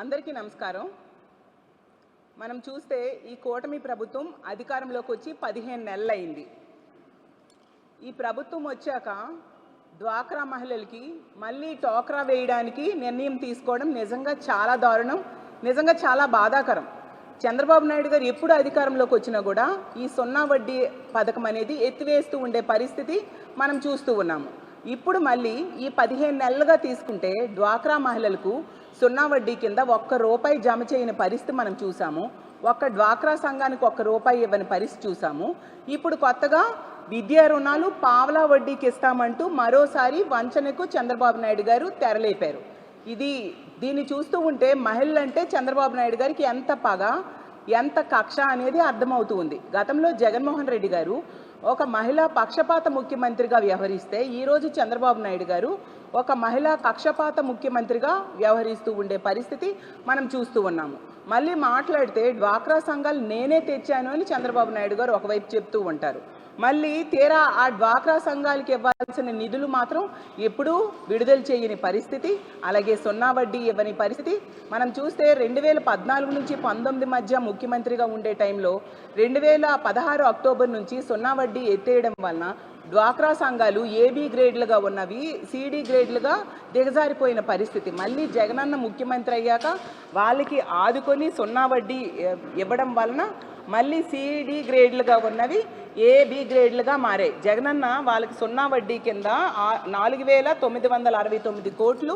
అందరికీ నమస్కారం. మనం చూస్తే ఈ కూటమి ప్రభుత్వం అధికారంలోకి వచ్చి 15 నెలలు అయింది. ఈ ప్రభుత్వం వచ్చాక డ్వాక్రా మహిళలకి మళ్ళీ టోక్రా వేయడానికి నిర్ణయం తీసుకోవడం నిజంగా చాలా దారుణం, నిజంగా చాలా బాధాకరం. చంద్రబాబు నాయుడు గారు ఎప్పుడు అధికారంలోకి వచ్చినా కూడా ఈ సున్నా వడ్డీ పథకం అనేది ఎత్తివేస్తూ ఉండే పరిస్థితి మనం చూస్తూ ఉన్నాము. ఇప్పుడు మళ్ళీ ఈ 15 నెలలుగా తీసుకుంటే డ్వాక్రా మహిళలకు సున్నా వడ్డీ కింద ₹1 జమ చేయని పరిస్థితి మనం చూసాము. ఒక్క డ్వాక్రా సంఘానికి ₹1 ఇవ్వని పరిస్థితి చూసాము. ఇప్పుడు కొత్తగా విద్యా రుణాలు పావలా వడ్డీకి ఇస్తామంటూ మరోసారి వంచనకు చంద్రబాబు నాయుడు గారు తెరలేపారు. దీన్ని చూస్తూ ఉంటే మహిళలంటే చంద్రబాబు నాయుడు గారికి ఎంత పగ, ఎంత కక్ష అనేది అర్థమవుతూ ఉంది. గతంలో జగన్మోహన్ రెడ్డి గారు ఒక మహిళా పక్షపాత ముఖ్యమంత్రిగా వ్యవహరిస్తే ఈరోజు చంద్రబాబు నాయుడు గారు ఒక మహిళా పక్షపాత ముఖ్యమంత్రిగా వ్యవహరిస్తూ ఉండే పరిస్థితి మనం చూస్తూ ఉన్నాము. మళ్ళీ మాట్లాడితే డ్వాక్రా సంఘాలు నేనే తెచ్చాను అని చంద్రబాబు నాయుడు గారు ఒకవైపు చెప్తూ ఉంటారు. మళ్ళీ తీరా ఆ డ్వాక్రా సంఘాలకి ఇవ్వాల్సిన నిధులు మాత్రం ఎప్పుడూ విడుదల చేయని పరిస్థితి, అలాగే సున్నా వడ్డీ ఇవ్వని పరిస్థితి మనం చూస్తే 2014 నుంచి 19 మధ్య ముఖ్యమంత్రిగా ఉండే టైంలో 2016 అక్టోబర్ నుంచి సున్నా వడ్డీ ఎత్తేయడం వలన డ్వాక్రా సంఘాలు ఏబీ గ్రేడ్లుగా ఉన్నవి సిడి గ్రేడ్లుగా దిగజారిపోయిన పరిస్థితి. మళ్ళీ జగనన్న ముఖ్యమంత్రి అయ్యాక వాళ్ళకి ఆదుకొని సున్నా వడ్డీ ఇవ్వడం వలన మళ్ళీ సిడి గ్రేడ్లుగా ఉన్నవి ఏబీ గ్రేడ్లుగా మారాయి. జగనన్న వాళ్ళకి సున్నా వడ్డీ కింద 4,969 కోట్లు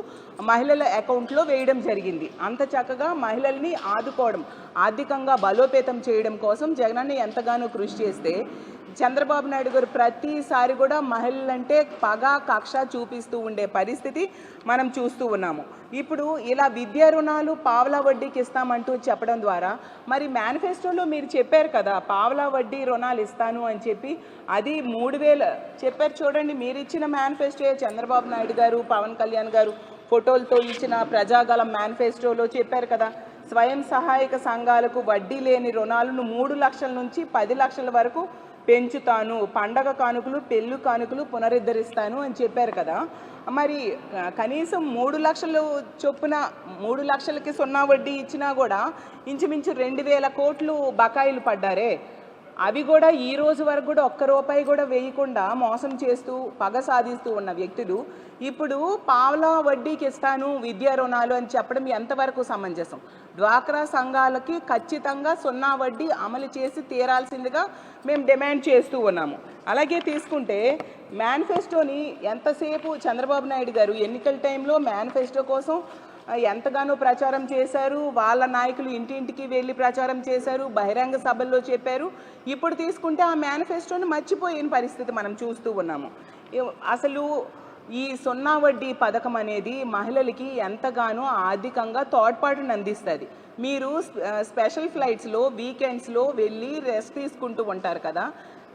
మహిళల అకౌంట్లో వేయడం జరిగింది. అంత చక్కగా మహిళల్ని ఆదుకోవడం, ఆర్థికంగా బలోపేతం చేయడం కోసం జగనన్న ఎంతగానో కృషి చేస్తే చంద్రబాబు నాయుడు గారు ప్రతిసారి కూడా మహిళలంటే పగ, కక్ష చూపిస్తూ ఉండే పరిస్థితి మనం చూస్తూ ఉన్నాము. ఇప్పుడు ఇలా విద్యా రుణాలు పావలా వడ్డీకి ఇస్తామంటూ చెప్పడం ద్వారా మరి మేనిఫెస్టోలో మీరు చెప్పారు కదా పావలా వడ్డీ రుణాలు ఇస్తాను అని చెప్పి, అది 3,000 చెప్పారు. చూడండి, మీరు ఇచ్చిన మేనిఫెస్టో చంద్రబాబు నాయుడు గారు, పవన్ కళ్యాణ్ గారు ఫోటోలతో ఇచ్చిన ప్రజాగలం మేనిఫెస్టోలో చెప్పారు కదా, స్వయం సహాయక సంఘాలకు వడ్డీ లేని రుణాలను 3 లక్షల నుంచి 10 లక్షల వరకు పెంచుతాను, పండగ కానుకలు, పెళ్ళు కానుకలు పునరుద్ధరిస్తాను అని చెప్పారు కదా. మరి కనీసం 3 లక్షలు చొప్పున 3 లక్షలకి సున్నా వడ్డీ ఇచ్చినా కూడా ఇంచుమించు 2,000 కోట్లు బకాయిలు పడ్డారే. అవి కూడా ఈ రోజు వరకు కూడా ₹1 కూడా వేయకుండా మోసం చేస్తూ పగ సాధిస్తూ ఉన్న వ్యక్తులు ఇప్పుడు పావలా వడ్డీకి ఇస్తాను విద్యా రుణాలు అని చెప్పడం ఎంతవరకు సమంజసం? డ్వాక్రా సంఘాలకి ఖచ్చితంగా సున్నా వడ్డీ అమలు చేసి తీరాల్సిందిగా మేము డిమాండ్ చేస్తూ ఉన్నాము. అలాగే తీసుకుంటే మేనిఫెస్టోని ఎంతసేపు చంద్రబాబు నాయుడు గారు ఎన్నికల టైంలో మేనిఫెస్టో కోసం ఎంతగానో ప్రచారం చేశారు, వాళ్ళ నాయకులు ఇంటింటికి వెళ్ళి ప్రచారం చేశారు, బహిరంగ సభల్లో చెప్పారు. ఇప్పుడు తీసుకుంటే ఆ మేనిఫెస్టోని మర్చిపోయిన పరిస్థితి మనం చూస్తూ ఉన్నాము. అసలు ఈ సున్నా వడ్డీ పథకం అనేది మహిళలకి ఎంతగానో ఆర్థికంగా తోడ్పాటును అందిస్తుంది. మీరు స్పెషల్ ఫ్లైట్స్లో వీకెండ్స్లో వెళ్ళి రెస్ట్ తీసుకుంటూ ఉంటారు కదా,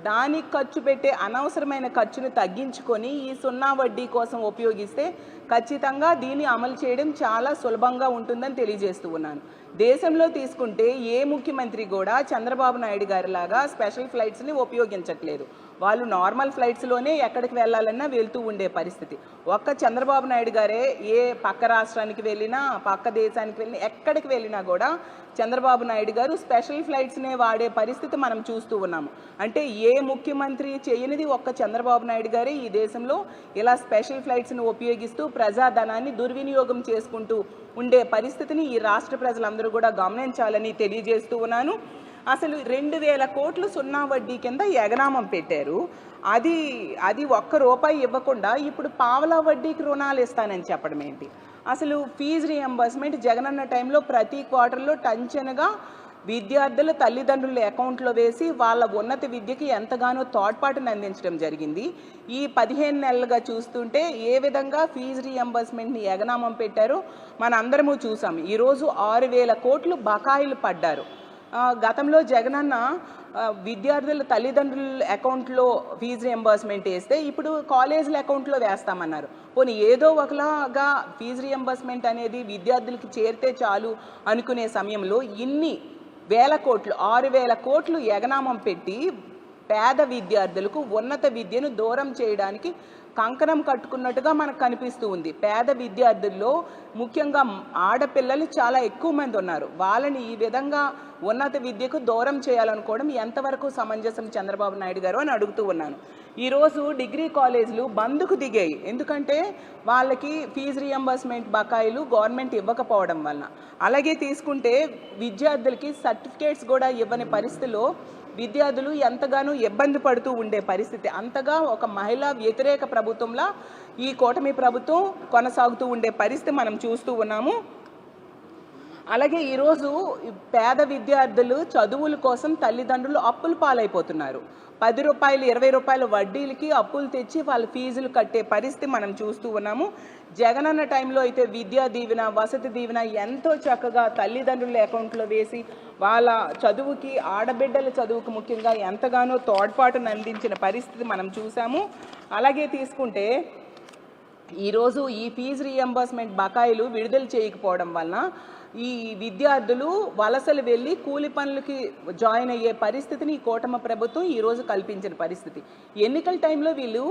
దానికి ఖర్చు పెట్టే అనవసరమైన ఖర్చును తగ్గించుకొని ఈ సున్నా వడ్డీ కోసం ఉపయోగిస్తే ఖచ్చితంగా దీన్ని అమలు చేయడం చాలా సులభంగా ఉంటుందని తెలియజేస్తూ ఉన్నాను. దేశంలో తీసుకుంటే ఏ ముఖ్యమంత్రి కూడా చంద్రబాబు నాయుడు గారిలాగా స్పెషల్ ఫ్లైట్స్ని ఉపయోగించట్లేదు. వాళ్ళు నార్మల్ ఫ్లైట్స్లోనే ఎక్కడికి వెళ్ళాలన్నా వెళ్తూ ఉండే పరిస్థితి. ఒక్క చంద్రబాబు నాయుడు గారే ఏ పక్క రాష్ట్రానికి వెళ్ళినా, పక్క దేశానికి వెళ్ళినా, ఎక్కడికి వెళ్ళినా కూడా చంద్రబాబు నాయుడు గారు స్పెషల్ ఫ్లైట్స్నే వాడే పరిస్థితి మనం చూస్తూ ఉన్నాము. అంటే ఏ ముఖ్యమంత్రి చేయనిది ఒక్క చంద్రబాబు నాయుడు గారే ఈ దేశంలో ఇలా స్పెషల్ ఫ్లైట్స్ని ఉపయోగిస్తూ ప్రజాధనాన్ని దుర్వినియోగం చేసుకుంటూ ఉండే పరిస్థితిని ఈ రాష్ట్ర ప్రజలందరూ కూడా గమనించాలని తెలియజేస్తూ ఉన్నాను. అసలు 2,000 కోట్లు సున్నా వడ్డీ కింద ఎగనామం పెట్టారు. అది ₹1 ఇవ్వకుండా ఇప్పుడు పావలా వడ్డీకి రుణాలు ఇస్తానని చెప్పడం ఏంటి? అసలు ఫీజు రీఎంబర్స్మెంట్ జగనన్న టైంలో ప్రతి క్వార్టర్లో టంచనగా విద్యార్థుల తల్లిదండ్రుల అకౌంట్లో వేసి వాళ్ళ ఉన్నత విద్యకి ఎంతగానో తోడ్పాటును అందించడం జరిగింది. ఈ 15 నెలలుగా చూస్తుంటే ఏ విధంగా ఫీజు రీఎంబర్స్మెంట్ని ఎగనామం పెట్టారో మన అందరము చూసాం. ఈరోజు 6,000 కోట్లు బకాయిలు పడ్డారు. గతంలో జగనన్న విద్యార్థుల తల్లిదండ్రుల అకౌంట్లో ఫీజు రీఎంబర్స్మెంట్ వేస్తే ఇప్పుడు కాలేజీల అకౌంట్లో వేస్తామన్నారు. పోనీ ఏదో ఒకలాగా ఫీజు రీఎంబర్స్మెంట్ అనేది విద్యార్థులకి చేరితే చాలు అనుకునే సమయంలో ఇన్ని వేల కోట్లు 6,000 కోట్లు ఎగనామం పెట్టి పేద విద్యార్థులకు ఉన్నత విద్యను దూరం చేయడానికి కంకణం కట్టుకున్నట్టుగా మనకు కనిపిస్తూ ఉంది. పేద విద్యార్థుల్లో ముఖ్యంగా ఆడపిల్లలు చాలా ఎక్కువ మంది ఉన్నారు. వాళ్ళని ఈ విధంగా ఉన్నత విద్యకు దూరం చేయాలనుకోవడం ఎంతవరకు సమంజసం చంద్రబాబు నాయుడు గారు అని అడుగుతూ ఉన్నాను. ఈరోజు డిగ్రీ కాలేజీలు బంద్కు దిగాయి. ఎందుకంటే వాళ్ళకి ఫీజు రియంబర్స్మెంట్ బకాయిలు గవర్నమెంట్ ఇవ్వకపోవడం వలన. అలాగే తీసుకుంటే విద్యార్థులకి సర్టిఫికేట్స్ కూడా ఇవ్వని పరిస్థితిలో విద్యార్థులు ఎంతగానో ఇబ్బంది పడుతూ ఉండే పరిస్థితి. అంతగా ఒక మహిళా వ్యతిరేక ప్రభుత్వంలా ఈ కూటమి ప్రభుత్వం కొనసాగుతూ ఉండే పరిస్థితి మనం చూస్తూ ఉన్నాము. అలాగే ఈరోజు పేద విద్యార్థులు చదువుల కోసం తల్లిదండ్రులు అప్పుల పాలైపోతున్నారు. 10 రూపాయలు 20 రూపాయల వడ్డీలకి అప్పులు తెచ్చి వాళ్ళ ఫీజులు కట్టే పరిస్థితి మనం చూస్తూ ఉన్నాము. జగనన్న టైంలో అయితే విద్యా దీవెన, వసతి దీవెన ఎంతో చక్కగా తల్లిదండ్రుల అకౌంట్లో వేసి వాళ్ళ చదువుకి, ఆడబిడ్డల చదువుకు ముఖ్యంగా ఎంతగానో తోడ్పాటును అందించిన పరిస్థితి మనం చూసాము. అలాగే తీసుకుంటే ఈరోజు ఈ ఫీజు రియంబర్స్మెంట్ బకాయిలు విడుదల చేయకపోవడం వలన ఈ విద్యార్థులు వలసలు వెళ్ళి కూలి పనులకి జాయిన్ అయ్యే పరిస్థితిని ఈ కూటమి ప్రభుత్వం ఈరోజు కల్పించిన పరిస్థితి. ఎన్నికల టైంలో వీళ్ళు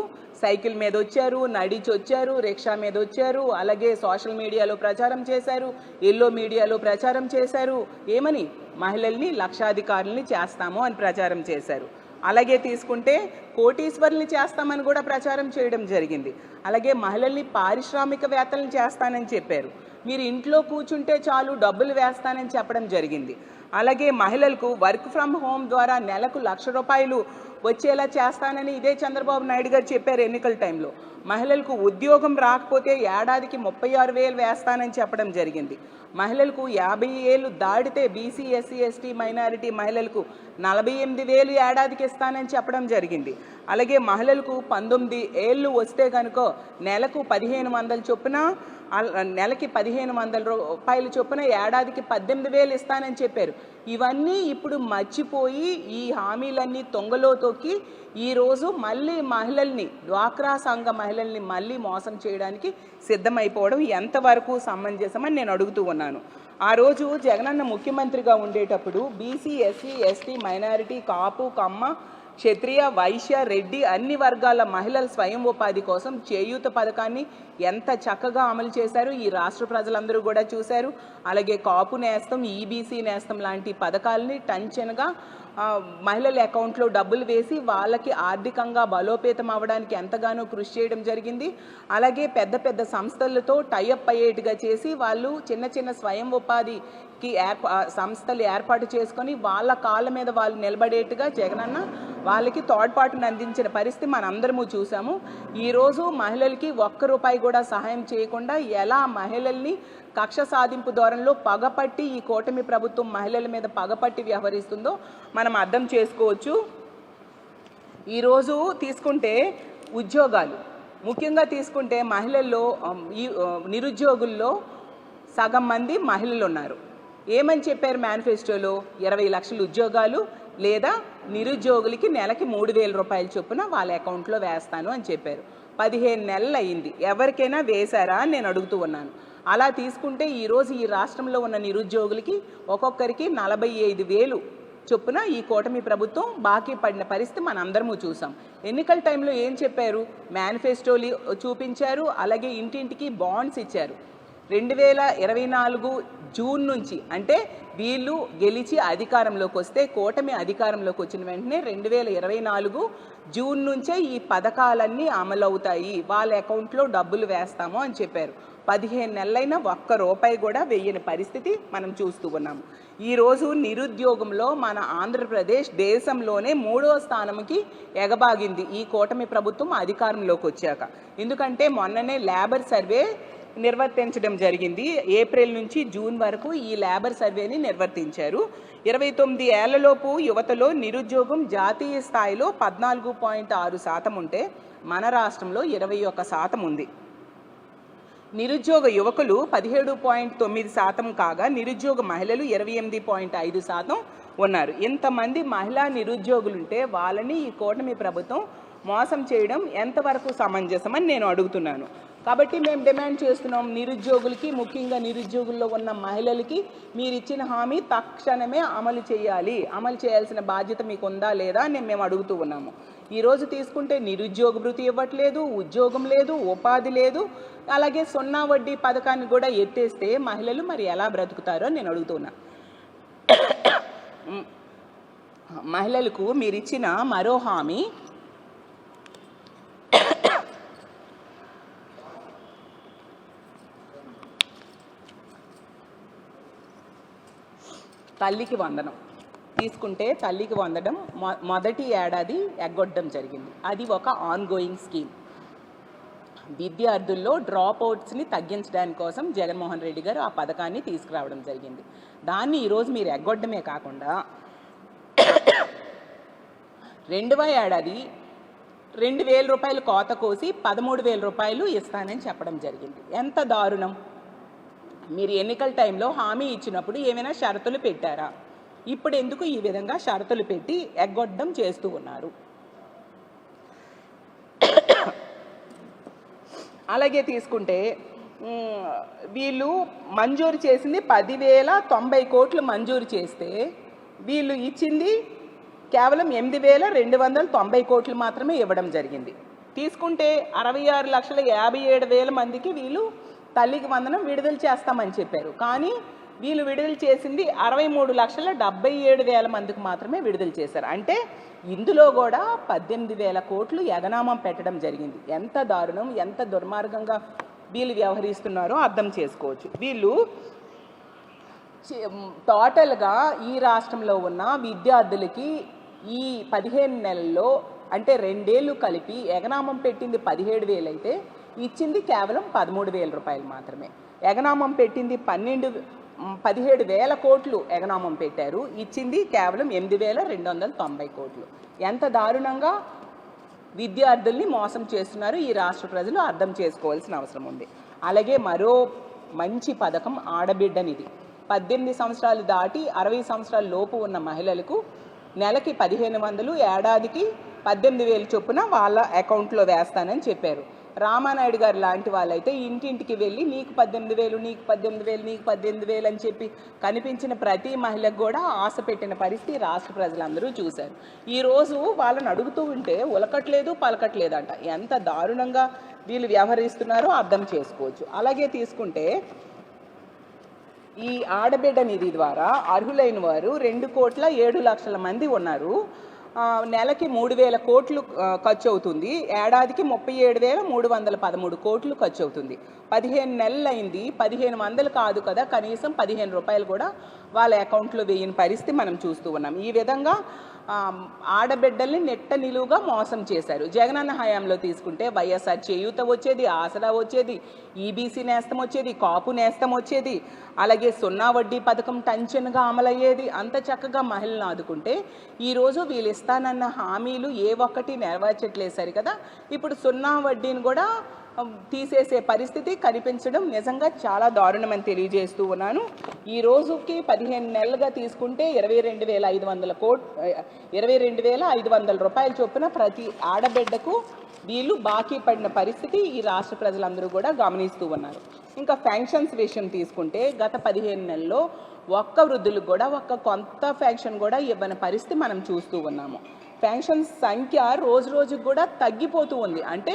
సైకిల్ మీద వచ్చారు, నడిచి వచ్చారు, రిక్షా మీద వచ్చారు, అలాగే సోషల్ మీడియాలో ప్రచారం చేశారు, ఎల్లో మీడియాలో ప్రచారం చేశారు. ఏమని? మహిళల్ని లక్షాధికారుల్ని చేస్తాము అని ప్రచారం చేశారు. అలాగే తీసుకుంటే కోటీశ్వరుల్ని చేస్తామని కూడా ప్రచారం చేయడం జరిగింది. అలాగే మహిళల్ని పారిశ్రామికవేత్తలను చేస్తానని చెప్పారు. మీరు ఇంట్లో కూర్చుంటే చాలు డబ్బులు వేస్తానని చెప్పడం జరిగింది. అలాగే మహిళలకు వర్క్ ఫ్రమ్ హోమ్ ద్వారా నెలకు ₹1,00,000 వచ్చేలా చేస్తానని ఇదే చంద్రబాబు నాయుడు గారు చెప్పారు ఎన్నికల టైంలో. మహిళలకు ఉద్యోగం రాకపోతే ఏడాదికి 36,000 వేస్తానని చెప్పడం జరిగింది. మహిళలకు 50 ఏళ్ళు దాటితే బీసీ, ఎస్సీ, ఎస్టీ, మైనారిటీ మహిళలకు 48,000 ఏడాదికి ఇస్తానని చెప్పడం జరిగింది. అలాగే మహిళలకు 19 ఏళ్ళు వస్తే కనుక నెలకు 1,500 చొప్పున, నెలకి 1,500 రూపాయలు చొప్పున ఏడాదికి 18,000 ఇస్తానని చెప్పారు. ఇవన్నీ ఇప్పుడు మర్చిపోయి ఈ హామీలన్నీ తొంగలో తొక్కి ఈరోజు మళ్ళీ మహిళల్ని, డ్వాక్రా సంఘ మహిళల్ని మళ్ళీ మోసం చేయడానికి సిద్ధమైపోవడం ఎంతవరకు సమంజసమని నేను అడుగుతూ ఉన్నాను. ఆ రోజు జగనన్న ముఖ్యమంత్రిగా ఉండేటప్పుడు బీసీ, ఎస్సీ, ఎస్టీ, మైనారిటీ, కాపు, కమ్మ, క్షత్రియ, వైశ్య, రెడ్డి అన్ని వర్గాల మహిళల స్వయం ఉపాధి కోసం చేయూత పథకాన్ని ఎంత చక్కగా అమలు చేశారు ఈ రాష్ట్ర ప్రజలందరూ కూడా చూశారు. అలాగే కాపు నేస్తం, ఈబీసీ నేస్తం లాంటి పథకాలని టంచనగా మహిళల అకౌంట్లో డబ్బులు వేసి వాళ్ళకి ఆర్థికంగా బలోపేతం అవ్వడానికి ఎంతగానో కృషి చేయడం జరిగింది. అలాగే పెద్ద పెద్ద సంస్థలతో టైఅప్ అయ్యేట్టుగా చేసి వాళ్ళు చిన్న చిన్న స్వయం ఉపాధికి సంస్థలు ఏర్పాటు చేసుకొని వాళ్ళ కాళ్ళ మీద వాళ్ళు నిలబడేట్టుగా జగనన్న వాళ్ళకి తోడ్పాటును అందించిన పరిస్థితి మనందరము చూసాము. ఈరోజు మహిళలకి ₹1 కూడా సహాయం చేయకుండా ఎలా మహిళల్ని కక్ష సాధింపు ధోరణిలో పగపట్టి ఈ కూటమి ప్రభుత్వం మహిళల మీద పగపట్టి వ్యవహరిస్తుందో మనం అర్థం చేసుకోవచ్చు. ఈరోజు తీసుకుంటే ఉద్యోగాలు ముఖ్యంగా తీసుకుంటే మహిళల్లో ఈ నిరుద్యోగుల్లో సగం మంది మహిళలు ఉన్నారు. ఏమని చెప్పారు మేనిఫెస్టోలో? 20 లక్షల ఉద్యోగాలు లేదా నిరుద్యోగులకి నెలకి ₹3,000 చొప్పున వాళ్ళ అకౌంట్లో వేస్తాను అని చెప్పారు. 15 నెలలు అయింది. ఎవరికైనా వేశారా అని నేను అడుగుతూ ఉన్నాను. అలా తీసుకుంటే ఈరోజు ఈ రాష్ట్రంలో ఉన్న నిరుద్యోగులకి ఒక్కొక్కరికి 45,000 చొప్పున ఈ కూటమి ప్రభుత్వం బాకీ పడిన పరిస్థితి మనందరము చూసాం. ఎన్నికల టైంలో ఏం చెప్పారు? మేనిఫెస్టోలు చూపించారు, అలాగే ఇంటింటికి బాండ్స్ ఇచ్చారు. 2024 జూన్ నుంచి, అంటే వీళ్ళు గెలిచి అధికారంలోకి వస్తే, కూటమి అధికారంలోకి వచ్చిన వెంటనే 2024 జూన్ నుంచే ఈ పథకాలన్నీ అమలవుతాయి, వాళ్ళ అకౌంట్లో డబ్బులు వేస్తాము అని చెప్పారు. 15 నెలలైనా ₹1 కూడా వెయ్యని పరిస్థితి మనం చూస్తూ ఉన్నాము. ఈరోజు నిరుద్యోగంలో మన ఆంధ్రప్రదేశ్ దేశంలోనే 3వ స్థానంకి ఎగబాగింది ఈ కూటమి ప్రభుత్వం అధికారంలోకి వచ్చాక. ఎందుకంటే మొన్ననే లేబర్ సర్వే నిర్వర్తించడం జరిగింది. ఏప్రిల్ నుంచి జూన్ వరకు ఈ లేబర్ సర్వేని నిర్వర్తించారు. 29 ఏళ్లలోపు యువతలో నిరుద్యోగం జాతీయ స్థాయిలో 14.6% ఉంటే మన రాష్ట్రంలో 21% ఉంది. నిరుద్యోగ యువకులు 17.9% కాగా నిరుద్యోగ మహిళలు 28.5% ఉన్నారు. ఇంతమంది మహిళా నిరుద్యోగులుంటే వాళ్ళని ఈ కూటమి ప్రభుత్వం మోసం చేయడం ఎంతవరకు సమంజసమని నేను అడుగుతున్నాను. కాబట్టి మేము డిమాండ్ చేస్తున్నాం, నిరుద్యోగులకి, ముఖ్యంగా నిరుద్యోగుల్లో ఉన్న మహిళలకి మీరు ఇచ్చిన హామీ తక్షణమే అమలు చేయాలి. అమలు చేయాల్సిన బాధ్యత మీకు ఉందా లేదా అని మేము అడుగుతూ ఉన్నాము. ఈరోజు తీసుకుంటే నిరుద్యోగ భృతి ఇవ్వట్లేదు, ఉద్యోగం లేదు, ఉపాధి లేదు. అలాగే 0 వడ్డీ పథకాన్ని కూడా ఎత్తేస్తే మహిళలు మరి ఎలా బ్రతుకుతారో నేను అడుగుతున్నా. మహిళలకు మీరు ఇచ్చిన మరో హామీ తల్లికి వందనం. తీసుకుంటే తల్లికి వందనం మొదటి ఏడాది ఎగ్గొట్టడం జరిగింది. అది ఒక ఆన్గోయింగ్ స్కీమ్. విద్యార్థుల్లో డ్రాప్ అవుట్స్ని తగ్గించడానికి కోసం జగన్మోహన్ రెడ్డి గారు ఆ పథకాన్ని తీసుకురావడం జరిగింది. దాన్ని ఈరోజు మీరు ఎగ్గొట్టడమే కాకుండా 2వ ఏడాది 2,000 రూపాయలు కోత కోసి 13,000 రూపాయలు ఇస్తానని చెప్పడం జరిగింది. ఎంత దారుణం! మీరు ఎన్నికల టైంలో హామీ ఇచ్చినప్పుడు ఏమైనా షరతులు పెట్టారా? ఇప్పుడు ఎందుకు ఈ విధంగా షరతులు పెట్టి ఎగ్గొట్టడం చేస్తూ ఉన్నారు? అలాగే తీసుకుంటే వీళ్ళు మంజూరు చేసింది 10,090 కోట్లు మంజూరు చేస్తే వీళ్ళు ఇచ్చింది కేవలం 8,290 కోట్లు మాత్రమే ఇవ్వడం జరిగింది. తీసుకుంటే 66,57,000 మందికి వీళ్ళు తల్లికి వందనం విడుదల చేస్తామని చెప్పారు. కానీ వీళ్ళు విడుదల చేసింది 63,77,000 మందికి మాత్రమే విడుదల చేశారు. అంటే ఇందులో కూడా 18,000 కోట్లు ఎగనామం పెట్టడం జరిగింది. ఎంత దారుణం, ఎంత దుర్మార్గంగా వీళ్ళు వ్యవహరిస్తున్నారో అర్థం చేసుకోవచ్చు. వీళ్ళు టోటల్గా ఈ రాష్ట్రంలో ఉన్న విద్యార్థులకి ఈ 15 నెలల్లో అంటే 2 ఏళ్ళు కలిపి ఎగనామం పెట్టింది 17,000 అయితే ఇచ్చింది కేవలం 13,000 రూపాయలు మాత్రమే. ఎగనామం పెట్టింది 17,000 కోట్లు ఎగనామం పెట్టారు, ఇచ్చింది కేవలం 8,290 కోట్లు. ఎంత దారుణంగా విద్యార్థుల్ని మోసం చేస్తున్నారు ఈ రాష్ట్ర ప్రజలు అర్థం చేసుకోవాల్సిన అవసరం ఉంది. అలాగే మరో మంచి పథకం ఆడబిడ్డనిది. 18 సంవత్సరాలు దాటి 60 సంవత్సరాల లోపు ఉన్న మహిళలకు నెలకి 1,500, ఏడాదికి 18,000 చొప్పున వాళ్ళ అకౌంట్లో వేస్తానని చెప్పారు. రామానాయుడు గారు లాంటి వాళ్ళైతే ఇంటింటికి వెళ్ళి నీకు 18,000, నీకు 18,000, నీకు 18,000 అని చెప్పి కనిపించిన ప్రతి మహిళకు కూడా ఆశ పెట్టిన పరిస్థితి రాష్ట్ర ప్రజలందరూ చూశారు. ఈరోజు వాళ్ళని అడుగుతూ ఉంటే ఉలకట్లేదు, పలకట్లేదంట. ఎంత దారుణంగా వీళ్ళు వ్యవహరిస్తున్నారో అర్థం చేసుకోవచ్చు. అలాగే తీసుకుంటే ఈ ఆడబిడ్డ నిధి ద్వారా అర్హులైన వారు 2,07,00,000 మంది ఉన్నారు. నెలకి 3,000 కోట్లు ఖర్చు అవుతుంది, ఏడాదికి 37,313 కోట్లు ఖర్చు అవుతుంది. 15 నెలలు అయింది, 1,500 కాదు కదా, కనీసం 15 రూపాయలు కూడా వాళ్ళ అకౌంట్లో వేయని పరిస్థితి మనం చూస్తూ ఉన్నాం. ఈ విధంగా ఆడబిడ్డల్ని నెట్ట నిలువుగా మోసం చేశారు. జగనన్న హయాంలో తీసుకుంటే వైఎస్ఆర్ చేయూత వచ్చేది, ఆసరా వచ్చేది, ఈబీసీ నేస్తం వచ్చేది, కాపు నేస్తం వచ్చేది, అలాగే 0 వడ్డీ పథకం టెన్షన్గా అమలయ్యేది. అంత చక్కగా మహిళలను ఆదుకుంటే ఈరోజు వీళ్ళు ఇస్తానన్న హామీలు ఏ ఒక్కటి నెరవేర్చట్లేదు సరి కదా. ఇప్పుడు 0 వడ్డీని కూడా తీసేసే పరిస్థితి కనిపించడం నిజంగా చాలా దారుణమని తెలియజేస్తూ ఉన్నాను. ఈ రోజుకి 15 నెలలుగా తీసుకుంటే 22,500 రూపాయల చొప్పున ప్రతి ఆడబిడ్డకు వీళ్ళు బాకీ పడిన పరిస్థితి ఈ రాష్ట్ర ప్రజలందరూ కూడా గమనిస్తూ ఉన్నారు. ఇంకా పెన్షన్స్ విషయం తీసుకుంటే గత 15 నెలల్లో ఒక్క వృద్ధులకు కూడా ఒక్క కొత్త పెన్షన్ కూడా ఇవ్వని పరిస్థితి మనం చూస్తూ ఉన్నాము. పెన్షన్స్ సంఖ్య రోజు రోజుకు కూడా తగ్గిపోతూ ఉంది. అంటే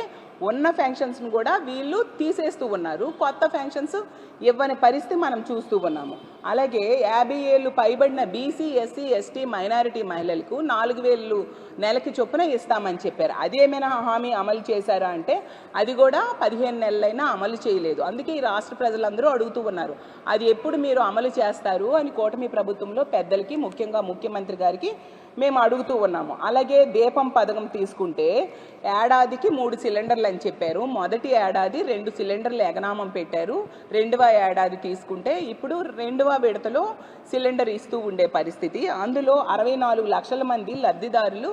ఉన్న పెన్షన్స్ను కూడా వీళ్ళు తీసేస్తూ ఉన్నారు, కొత్త పెన్షన్స్ ఇవ్వని పరిస్థితి మనం చూస్తూ ఉన్నాము. అలాగే 50 ఏళ్ళు పైబడిన బీసీ, ఎస్సీ, ఎస్టీ, మైనారిటీ మహిళలకు 4,000 నెలకి చొప్పున ఇస్తామని చెప్పారు. అది ఏమైనా హామీ అమలు చేశారా అంటే అది కూడా 15 నెలలైనా అమలు చేయలేదు. అందుకే ఈ రాష్ట్ర ప్రజలందరూ అడుగుతూ ఉన్నారు, అది ఎప్పుడు మీరు అమలు చేస్తారు అని కూటమి ప్రభుత్వంలో పెద్దలకి, ముఖ్యంగా ముఖ్యమంత్రి గారికి మేము అడుగుతూ ఉన్నాము. అలాగే దీపం పథకం తీసుకుంటే ఏడాదికి 3 సిలిండర్లు అని చెప్పారు. మొదటి ఏడాది 2 సిలిండర్లు ఎగనామం పెట్టారు. 2వ ఏడాది తీసుకుంటే ఇప్పుడు 2వ విడతలో సిలిండర్ ఇస్తూ ఉండే పరిస్థితి. అందులో 64 లక్షల మంది లబ్ధిదారులు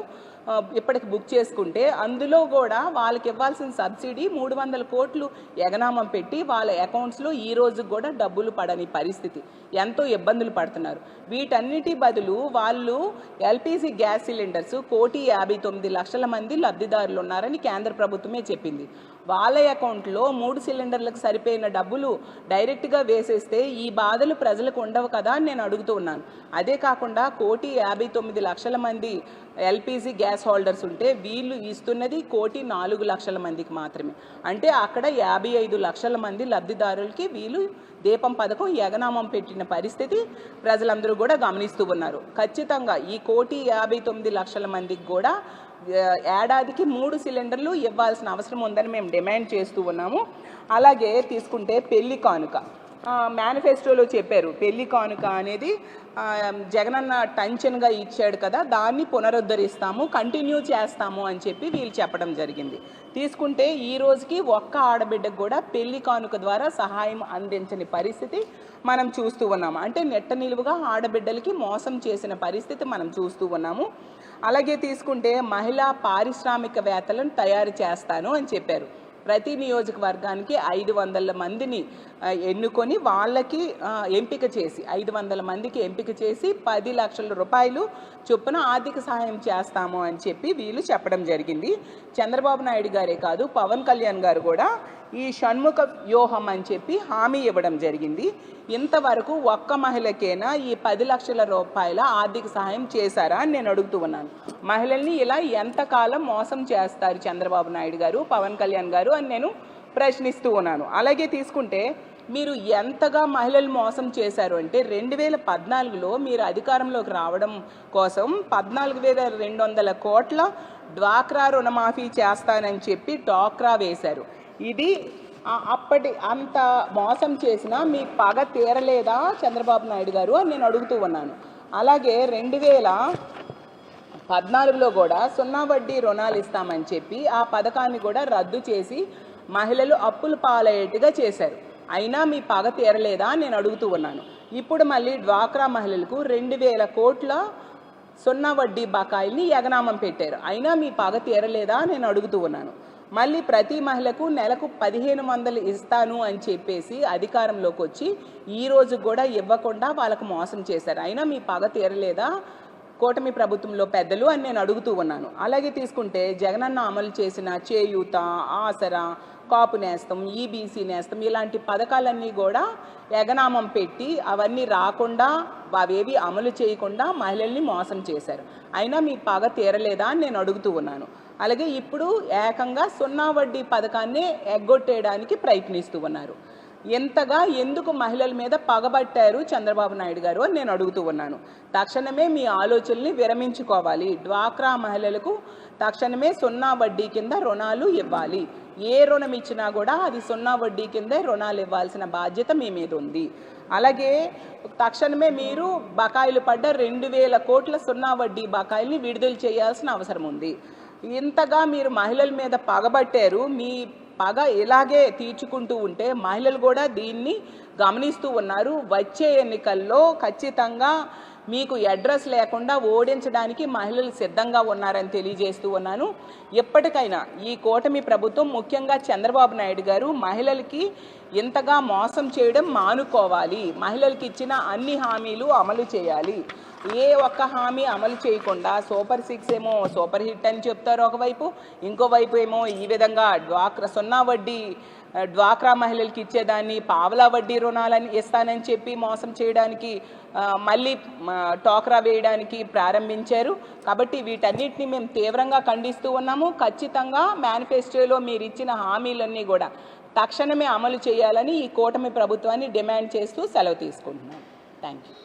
ఇప్పటికి బుక్ చేసుకుంటే అందులో కూడా వాళ్ళకి ఇవ్వాల్సిన సబ్సిడీ 300 కోట్లు ఎగనామం పెట్టి వాళ్ళ అకౌంట్స్లో ఈ రోజు కూడా డబ్బులు పడని పరిస్థితి, ఎంతో ఇబ్బందులు పడుతున్నారు. వీటన్నిటి బదులు వాళ్ళు ఎల్పిజి గ్యాస్ సిలిండర్స్ 1,59,00,000 మంది లబ్ధిదారులు ఉన్నారని కేంద్ర ప్రభుత్వమే చెప్పింది. వాళ్ళ అకౌంట్లో 3 సిలిండర్లకు సరిపోయిన డబ్బులు డైరెక్ట్గా వేసేస్తే ఈ బాధలు ప్రజలకు ఉండవు కదా అని నేను అడుగుతూ ఉన్నాను. అదే కాకుండా 1,59,00,000 మంది ఎల్పిజి గ్యాస్ హోల్డర్స్ ఉంటే వీళ్ళు ఇస్తున్నది 1,04,00,000 మందికి మాత్రమే. అంటే అక్కడ 55 లక్షల మంది లబ్ధిదారులకి వీళ్ళు దీపం పథకం ఎగనామం పెట్టిన పరిస్థితి ప్రజలందరూ కూడా గమనిస్తూ ఉన్నారు. ఖచ్చితంగా ఈ 1,59,00,000 మందికి కూడా ఏడాదికి 3 సిలిండర్లు ఇవ్వాల్సిన అవసరం ఉందని మేము డిమాండ్ చేస్తూ ఉన్నాము. అలాగే తీసుకుంటే పెళ్లి కానుక మేనిఫెస్టోలో చెప్పారు. పెళ్లి కానుక అనేది జగనన్న టెన్షన్గా ఇచ్చాడు కదా, దాన్ని పునరుద్ధరిస్తాము, కంటిన్యూ చేస్తాము అని చెప్పి వీళ్ళు చెప్పడం జరిగింది. తీసుకుంటే ఈ రోజుకి ఒక్క ఆడబిడ్డకు కూడా పెళ్లి కానుక ద్వారా సహాయం అందించని పరిస్థితి మనం చూస్తూ ఉన్నాము. అంటే నెట్ట నిలువుగా ఆడబిడ్డలకి మోసం చేసిన పరిస్థితి మనం చూస్తూ ఉన్నాము. అలాగే తీసుకుంటే మహిళా పారిశ్రామికవేత్తలను తయారు చేస్తాను అని చెప్పారు. ప్రతి నియోజకవర్గానికి 500 మందిని ఎన్నుకొని వాళ్ళకి ఎంపిక చేసి 500 మందికి ఎంపిక చేసి 10 లక్షల రూపాయలు చొప్పున ఆర్థిక సహాయం చేస్తాము అని చెప్పి వీళ్ళు చెప్పడం జరిగింది. చంద్రబాబు నాయుడు గారే కాదు, పవన్ కళ్యాణ్ గారు కూడా ఈ షణ్ముఖ వ్యూహం అని చెప్పి హామీ ఇవ్వడం జరిగింది. ఇంతవరకు ఒక్క మహిళకైనా ఈ 10 లక్షల రూపాయల ఆర్థిక సహాయం చేశారా అని నేను అడుగుతూ ఉన్నాను. మహిళల్ని ఇలా ఎంతకాలం మోసం చేస్తారు చంద్రబాబు నాయుడు గారు, పవన్ కళ్యాణ్ గారు అని నేను ప్రశ్నిస్తూ ఉన్నాను. అలాగే తీసుకుంటే మీరు ఎంతగా మహిళలు మోసం చేశారు అంటే 2014లో మీరు అధికారంలోకి రావడం కోసం 14,200 కోట్ల డ్వాక్రా రుణమాఫీ చేస్తానని చెప్పి డ్వాక్రా వేశారు. ఇది అప్పటి అంత మోసం చేసినా మీ పగ తీరలేదా చంద్రబాబు నాయుడు గారు అని నేను అడుగుతూ ఉన్నాను. అలాగే 2014లో కూడా 0 వడ్డీ రుణాలు ఇస్తామని చెప్పి ఆ పథకాన్ని కూడా రద్దు చేసి మహిళలు అప్పులు పాలయ్యేట్టుగా చేశారు. అయినా మీ పగ తీరలేదా అని నేను అడుగుతూ ఉన్నాను. ఇప్పుడు మళ్ళీ డ్వాక్రా మహిళలకు 2,000 కోట్ల 0 వడ్డీ బకాయిల్ని ఎగనామం పెట్టారు. అయినా మీ పగ తీరలేదా నేను అడుగుతూ ఉన్నాను. మళ్ళీ ప్రతి మహిళకు నెలకు 1,500 ఇస్తాను అని చెప్పేసి అధికారంలోకి వచ్చి ఈరోజు కూడా ఇవ్వకుండా వాళ్ళకు మోసం చేశారు. అయినా మీ పగ తీరలేదా కూటమి ప్రభుత్వంలో పెద్దలు అని నేను అడుగుతూ ఉన్నాను. అలాగే తీసుకుంటే జగనన్న అమలు చేసిన చేయూత, ఆసరా, కాపు నేస్తం, ఈబీసీ నేస్తం ఇలాంటి పథకాలన్నీ కూడా ఎగనామం పెట్టి అవన్నీ రాకుండా అవేవి అమలు చేయకుండా మహిళల్ని మోసం చేశారు. అయినా మీ పగ తీరలేదా అని నేను అడుగుతూ ఉన్నాను. అలాగే ఇప్పుడు ఏకంగా 0 వడ్డీ పథకాన్ని ఎగ్గొట్టేయడానికి ప్రయత్నిస్తూ ఉన్నారు. ఎంతగా ఎందుకు మహిళల మీద పగబట్టారు చంద్రబాబు నాయుడు గారు అని నేను అడుగుతూ ఉన్నాను. తక్షణమే మీ ఆలోచనల్ని విరమించుకోవాలి. డ్వాక్రా మహిళలకు తక్షణమే 0 వడ్డీ కింద రుణాలు ఇవ్వాలి. ఏ రుణం ఇచ్చినా కూడా అది 0 వడ్డీ కిందే రుణాలు ఇవ్వాల్సిన బాధ్యత మీ మీద ఉంది. అలాగే తక్షణమే మీరు బకాయిలు పడ్డ 2,000 కోట్ల 0 వడ్డీ బకాయిల్ని విడుదల చేయాల్సిన అవసరం ఉంది. ఇంతగా మీరు మహిళల మీద పగబట్టారు. మీ పగ ఇలాగే తీర్చుకుంటూ ఉంటే మహిళలు కూడా దీన్ని గమనిస్తూ ఉన్నారు. వచ్చే ఎన్నికల్లో ఖచ్చితంగా మీకు అడ్రస్ లేకుండా ఓడించడానికి మహిళలు సిద్ధంగా ఉన్నారని తెలియజేస్తూ ఉన్నాను. ఎప్పటికైనా ఈ కూటమి ప్రభుత్వం, ముఖ్యంగా చంద్రబాబు నాయుడు గారు మహిళలకి ఇంతగా మోసం చేయడం మానుకోవాలి. మహిళలకి ఇచ్చిన అన్ని హామీలు అమలు చేయాలి. ఏ ఒక్క హామీ అమలు చేయకుండా సూపర్ 6 ఏమో సూపర్ హిట్ అని చెప్తారు ఒకవైపు, ఇంకోవైపు ఏమో ఈ విధంగా 0 వడ్డీ డ్వాక్రా మహిళలకి ఇచ్చేదాన్ని పావలా వడ్డీ రుణాలని ఇస్తానని చెప్పి మోసం చేయడానికి మళ్ళీ టోక్రా వేయడానికి ప్రారంభించారు. కాబట్టి వీటన్నిటిని మేము తీవ్రంగా ఖండిస్తూ ఉన్నాము. ఖచ్చితంగా మేనిఫెస్టోలో మీరు ఇచ్చిన హామీలన్నీ కూడా తక్షణమే అమలు చేయాలని ఈ కూటమి ప్రభుత్వాన్ని డిమాండ్ చేస్తూ సెలవు తీసుకుంటున్నాను. Thank you.